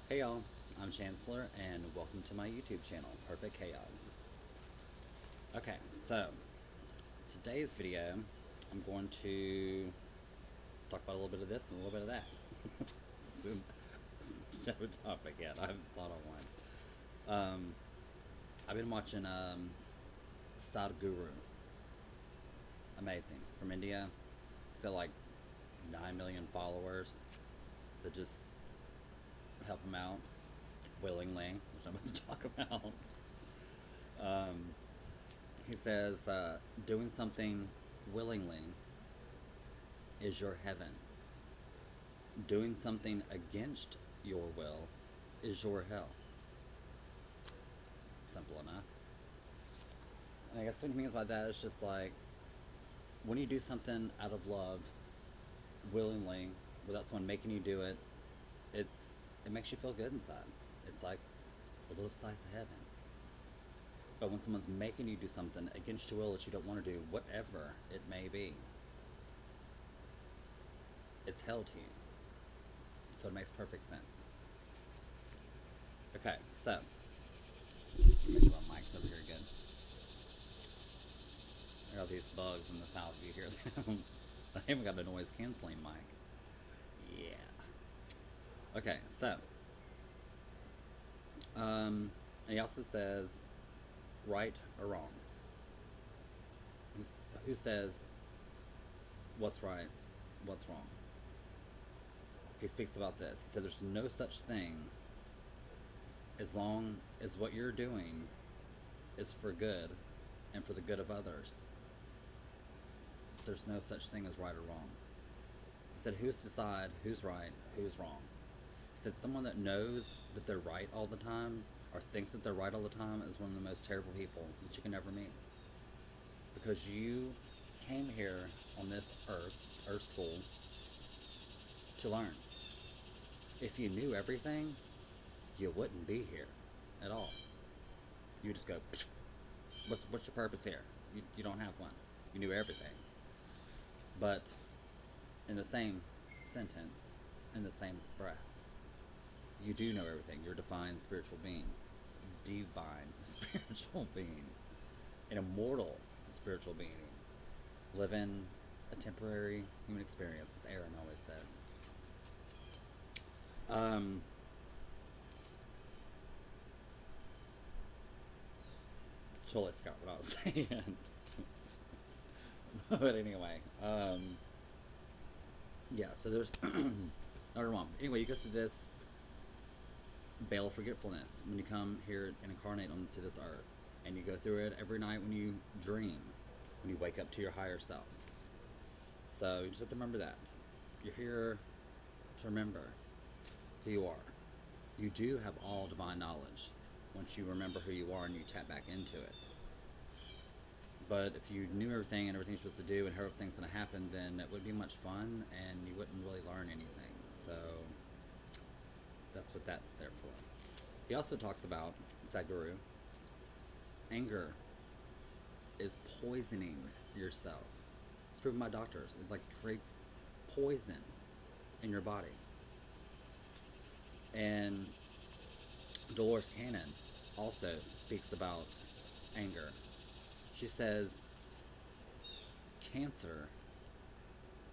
Hey y'all, I'm Chancellor and welcome to my YouTube channel, Perfect Chaos. Okay, so today's video, I'm going to talk about a little bit of this and a little bit of that. Show topic yet, I haven't thought of one. I've been watching Sadhguru, amazing, from India. He's got like 9 million followers that just help him out willingly, which I'm about to talk about. Um, He says, doing something willingly is your heaven. Doing something against your will is your hell. Simple enough. And I guess what he means by that is just like when you do something out of love, willingly, without someone making you do it, it makes you feel good inside. It's like a little slice of heaven. But when someone's making you do something against your will that you don't want to do, whatever it may be, it's hell to you. So it makes perfect sense. Okay, so make sure my mic's over here good. There are these bugs in the south. If you hear them, I even got a noise canceling mic. Yeah. Okay, so he also says right or wrong. Who says what's right, what's wrong? He speaks about this. He said there's no such thing as long as what you're doing is for good and for the good of others. There's no such thing as right or wrong. He said, who's to decide who's right, who's wrong? He said, someone that knows that they're right all the time or thinks that they're right all the time is one of the most terrible people that you can ever meet. Because you came here on this earth school, to learn. If you knew everything, you wouldn't be here at all. You just go, what's your purpose here? You don't have one. You knew everything. But in the same sentence, in the same breath, you do know everything. You're a divine spiritual being. Divine spiritual being. An immortal spiritual being. Living a temporary human experience, as Aaron always says. Totally forgot what I was saying. But anyway, yeah, so there's not wrong. Anyway, you go through this veil of forgetfulness when you come here and incarnate onto this earth, and you go through it every night when you dream, when you wake up to your higher self. So you just have to remember that you're here to remember who you are. You do have all divine knowledge once you remember who you are and you tap back into it. But if you knew everything and everything you're supposed to do and how everything's going to happen, then it wouldn't be much fun and you wouldn't really learn anything. So that's what that's there for. He also talks about, Sadhguru, anger is poisoning yourself. It's proven by doctors. It like creates poison in your body. And Dolores Cannon also speaks about anger. She says cancer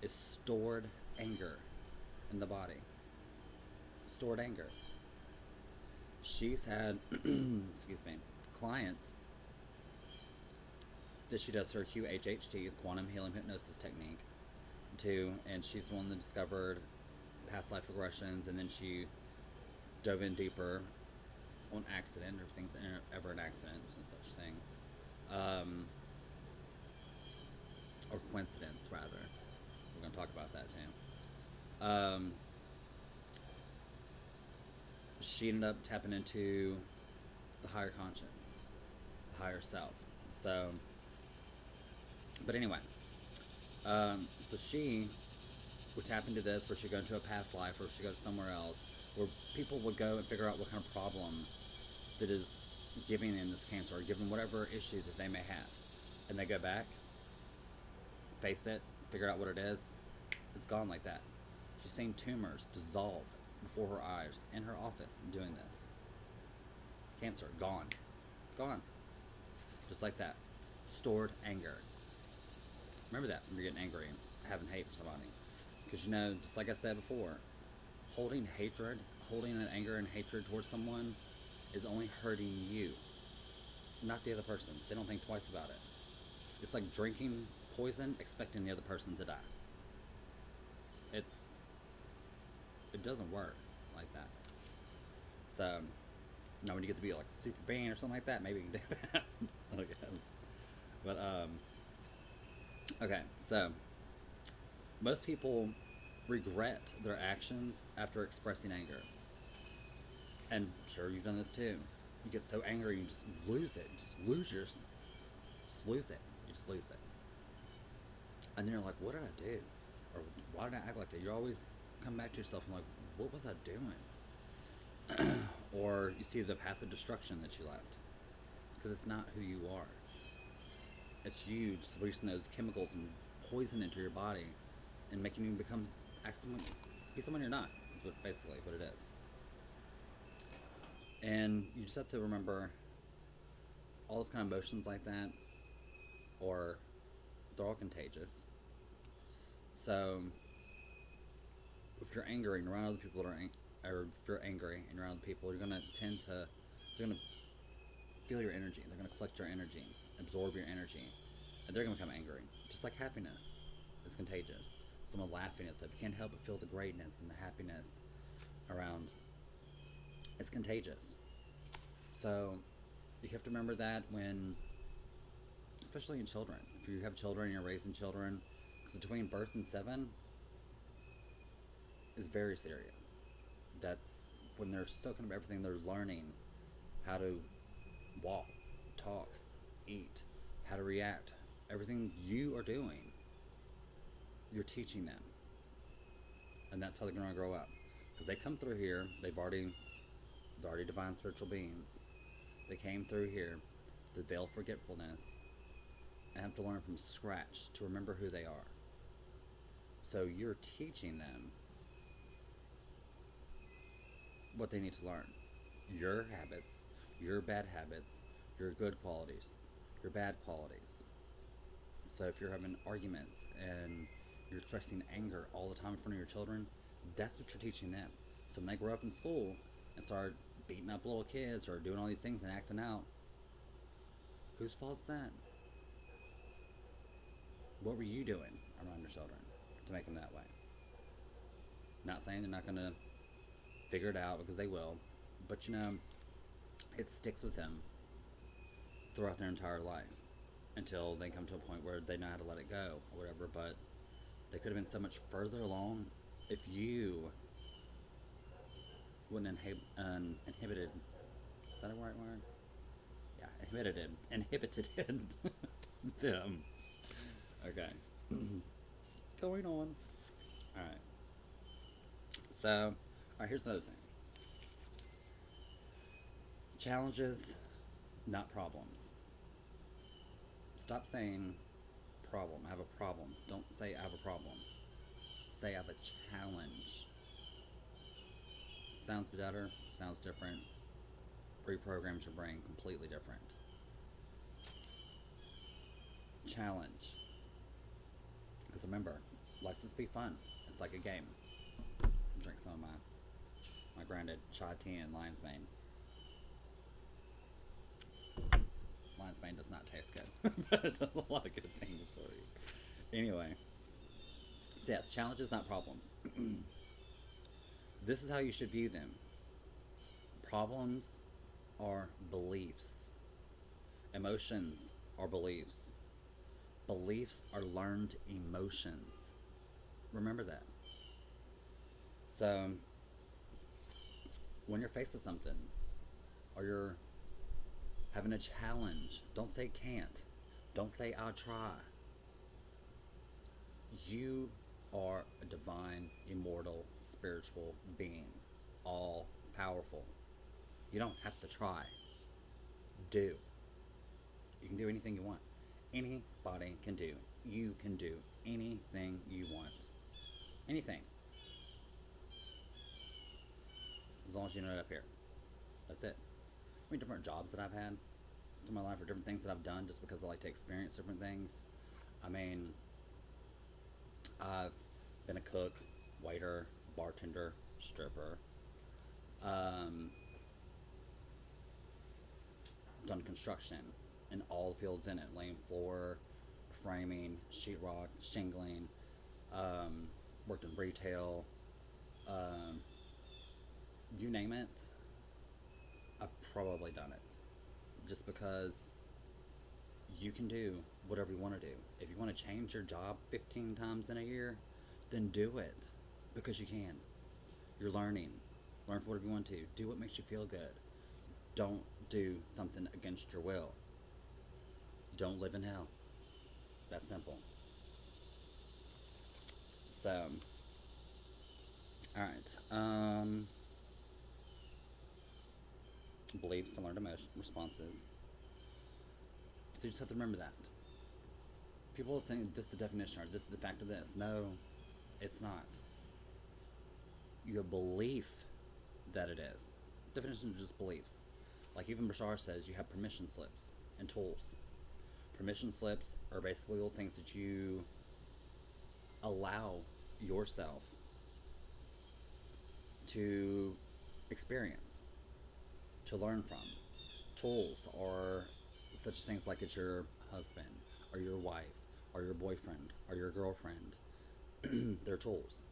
is stored anger in the body. Stored anger. She's had, excuse me, clients that she does her QHHT, quantum healing hypnosis technique, too, and she's the one that discovered past life regressions, and then she dove in deeper on accident. Everything's ever an accident, no such thing. Or coincidence, rather. We're going to talk about that too. She ended up tapping into the higher conscience, the higher self. So, but anyway, so she would tap into this, where she'd go into a past life, or she'd go somewhere else, where people would go and figure out what kind of problem that is giving them this cancer, or giving whatever issue that they may have. And they go back, face it, figure out what it is, it's gone like that. She's seen tumors dissolve before her eyes in her office doing this. Cancer, gone. Gone. Just like that. Stored anger. Remember that when you're getting angry and having hate for somebody. Because, just like I said before, holding hatred, holding that anger and hatred towards someone is only hurting you, not the other person. They don't think twice about it. It's like drinking poison, expecting the other person to die. It's it doesn't work like that. So now when you get to be like a super being or something like that, maybe you can do that. I guess. But okay, so most people regret their actions after expressing anger. And sure, you've done this too. You get so angry, you just lose it. Just lose it. You just lose it. And then you're like, what did I do? Or why did I act like that? You always come back to yourself and like, what was I doing? Or you see the path of destruction that you left. Because it's not who you are. It's you just releasing those chemicals and poison into your body and making you be someone you're not. That's basically what it is. And you just have to remember all those kind of emotions like that, or they're all contagious. So if you're angry and around other people that or if you're angry and you're around other people, you're gonna they're gonna feel your energy. They're gonna collect your energy, absorb your energy, and they're gonna become angry. Just like happiness is contagious. Someone laughing and stuff, you can't help but feel the greatness and the happiness around. It's contagious. So you have to remember that when, especially in children, if you have children and you're raising children, because between birth and 7 is very serious. That's when they're soaking up everything. They're learning how to walk, talk, eat, how to react. Everything you are doing, you're teaching them, and that's how they're going to grow up. Because they come through here, they're already divine spiritual beings. They came through here to veil forgetfulness and have to learn from scratch to remember who they are. So you're teaching them what they need to learn. Your habits, your bad habits, your good qualities, your bad qualities. So if you're having arguments and you're expressing anger all the time in front of your children, that's what you're teaching them. So when they grow up in school and start beating up little kids or doing all these things and acting out, whose fault's that? What were you doing around your children to make them that way? Not saying they're not going to figure it out, because they will, but it sticks with them throughout their entire life until they come to a point where they know how to let it go or whatever. But they could have been so much further along if you wouldn't inhibited. Is that a right word? Yeah, inhibited them. Okay. Going on. Alright. So, alright, here's another thing. Challenges, not problems. Stop saying problem. I have a problem. Don't say I have a problem. Say I have a challenge. Sounds better, sounds different. Reprograms your brain completely different. Challenge. Because remember, let's just be fun. It's like a game. Drink some of my grounded chai tea and lion's mane. Lion's mane does not taste good, but it does a lot of good things for you. Anyway, so yes, challenges, not problems. This is how you should view them. Problems are beliefs. Emotions are beliefs. Beliefs are learned emotions. Remember that. So, when you're faced with something, or you're having a challenge, don't say can't. Don't say I'll try. You are a divine, immortal, spiritual being, all powerful. You don't have to try. Do. You can do anything you want. Anybody can do. You can do anything you want. Anything. as long as you know it up here. That's it. I mean, different jobs that I've had in my life or different things that I've done just because I like to experience different things. I mean, I've been a cook, waiter, bartender, stripper, um, done construction in all the fields in it, laying floor, framing, sheetrock, shingling, um, worked in retail, um, you name it, I've probably done it. Just because you can do whatever you want to do. If you want to change your job 15 times in a year, then do it because you can. You're learning. Learn for whatever you want to. Do what makes you feel good. Don't do something against your will. Don't live in hell. That simple. So, all right. Beliefs to learned emotion responses. So you just have to remember that. People think this is the definition or this is the fact of this. No, it's not. Your belief that it is. Definition is just beliefs. Like even Bashar says, you have permission slips and tools. Permission slips are basically little things that you allow yourself to experience, to learn from. Tools are such things like it's your husband, or your wife, or your boyfriend, or your girlfriend. They're tools.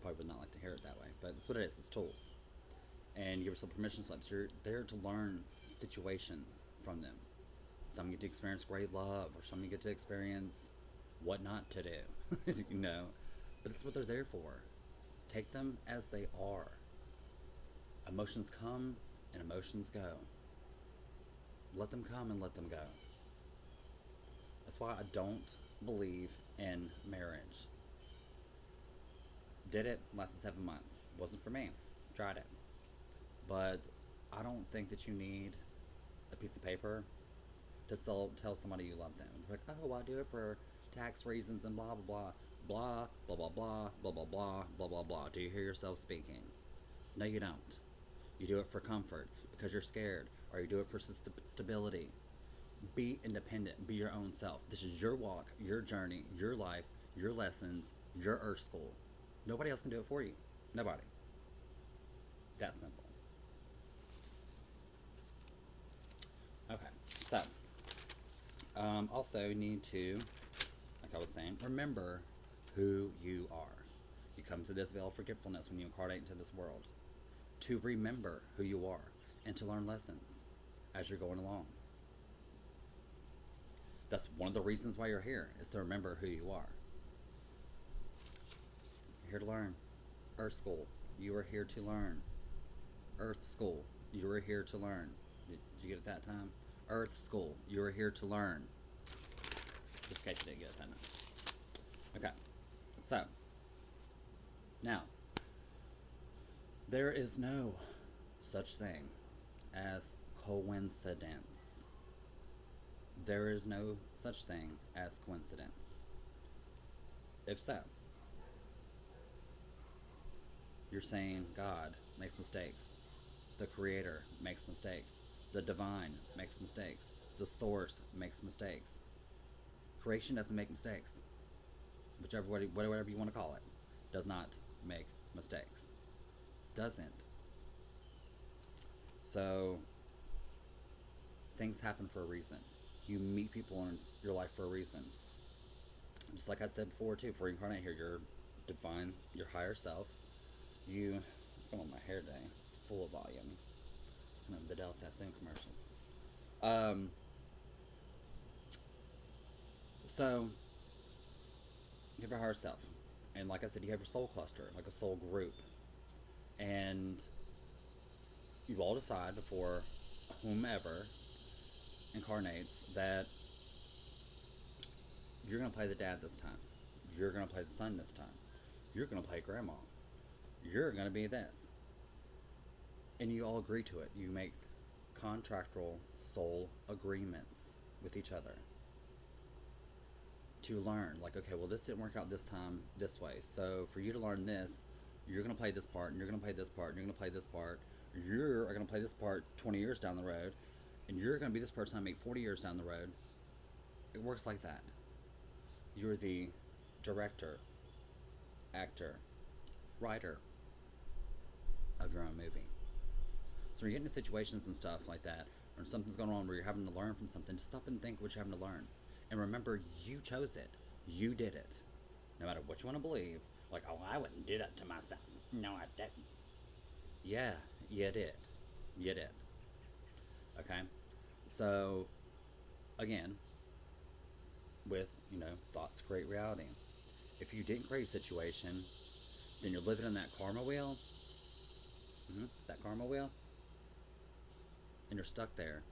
Probably would not like to hear it that way, but it's what it is. It's tools. And you give yourself permission slips. You're there to learn situations from them. Some get to experience great love, or some you get to experience what not to do. You know, but it's what they're there for. Take them as they are. Emotions come and emotions go. Let them come and let them go. That's why I don't believe in marriage. Did it, lasted 7 months. Wasn't for me. Tried it. But I don't think that you need a piece of paper to tell somebody you love them. Like, oh, I do it for tax reasons and blah, blah, blah, blah, blah, blah, blah, blah, blah, blah, blah, blah, blah. Do you hear yourself speaking? No, you don't. You do it for comfort because you're scared, or you do it for stability. Be independent. Be your own self. This is your walk, your journey, your life, your lessons, your Earth School. Nobody else can do it for you. Nobody. That simple. Okay, so also need to, like I was saying, remember who you are. You come to this veil of forgetfulness when you incarnate into this world to remember who you are and to learn lessons as you're going along. That's one of the reasons why you're here, is to remember who you are. You're here to learn. Earth School, you are here to learn. Earth School, you are here to learn. Did you get it that time? Earth School, you are here to learn. Just in case you didn't get it that time. Okay, so now there is no such thing as coincidence. There is no such thing as coincidence. If so, you're saying God makes mistakes, the Creator makes mistakes, the Divine makes mistakes, the Source makes mistakes. Creation doesn't make mistakes. Whatever you want to call it, does not make mistakes. Doesn't. So, things happen for a reason. You meet people in your life for a reason. Just like I said before, too, before you incarnate here, your divine, your higher self, what's going on with my hair today? It's full of volume. The Vidal Sassoon commercials. So, you have your higher self. And like I said, you have your soul cluster, like a soul group. And you all decide before whomever incarnates that you're going to play the dad this time. You're going to play the son this time. You're going to play grandma. You're going to be this. And you all agree to it. You make contractual soul agreements with each other to learn. Like, okay, well, this didn't work out this time this way. So for you to learn this, You're going to play this part, and you're going to play this part, and you're going to play this part. You're going to play this part 20 years down the road, and you're going to be this person I make 40 years down the road. It works like that. You're the director, actor, writer of your own movie. So when you get into situations and stuff like that, or something's going on where you're having to learn from something, just stop and think what you're having to learn. And remember, you chose it. You did it. No matter what you want to believe, like, oh, I wouldn't do that to myself. No, I didn't. Yeah, you did. You did. Okay? So, again, with, thoughts create reality. If you didn't create a situation, then you're living in that karma wheel. That karma wheel. And you're stuck there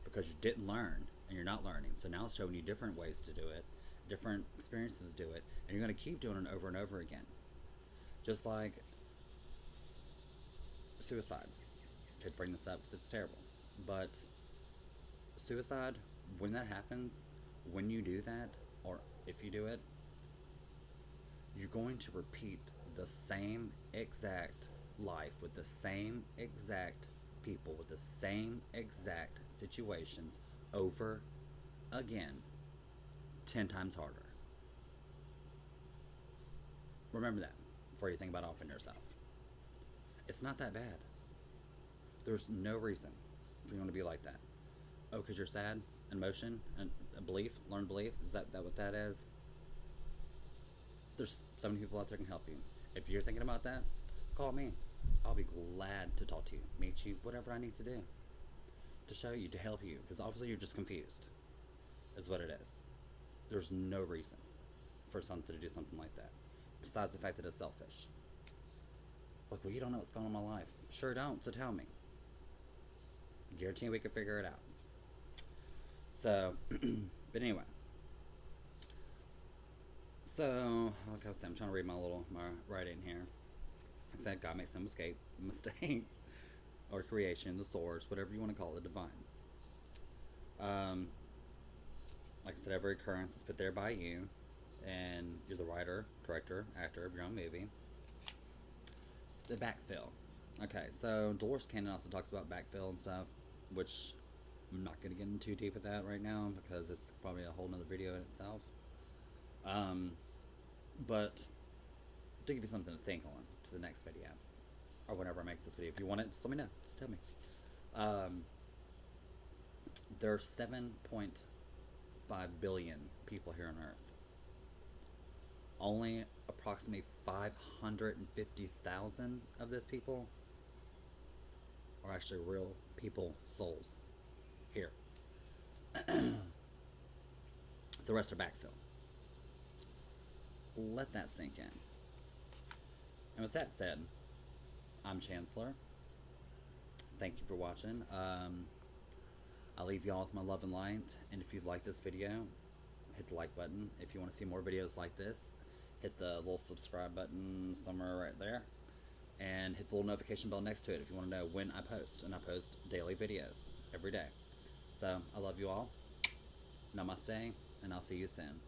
because you didn't learn and you're not learning. So now it's showing you different ways to do it, different experiences to do it, and you're going to keep doing it over and over again. Just like suicide. I could bring this up because it's terrible. But suicide, when that happens, when you do that, or if you do it, you're going to repeat the same exact life with the same exact people, with the same exact situations over again 10 times harder. Remember that before you think about offing yourself. It's not that bad. There's no reason for you want to be like that. Oh, because you're sad? Emotion? And a belief? Learned belief? Is that what that is? There's so many people out there can help you. If you're thinking about that, call me. I'll be glad to talk to you, meet you, whatever I need to do to show you, to help you, because obviously you're just confused, is what it is. There's no reason for something to do something like that, besides the fact that it's selfish. Like, well, you don't know what's going on in my life. Sure don't, so tell me. Guarantee we can figure it out. So, but anyway. So, like I was saying, I'm trying to read my writing here. Like I said, God makes no mistakes, or creation, the source, whatever you want to call it, divine. Like I said, every occurrence is put there by you, and you're the writer, director, actor of your own movie. The backfill. Okay, so Dolores Cannon also talks about backfill and stuff, which I'm not going to get into too deep with that right now because it's probably a whole nother video in itself. But to give you something to think on to the next video, or whenever I make this video, if you want it, just let me know. Just tell me. There are 7.5 billion people here on Earth. Only approximately 550,000 of those people are actually real people, souls here. The rest are backfill. Let that sink in. And with that said, I'm Chancellor. Thank you for watching. I'll leave y'all with my love and light. And if you like this video, hit the like button. If you want to see more videos like this, hit the little subscribe button somewhere right there. And hit the little notification bell next to it if you want to know when I post. And I post daily videos every day. So, I love you all. Namaste, and I'll see you soon.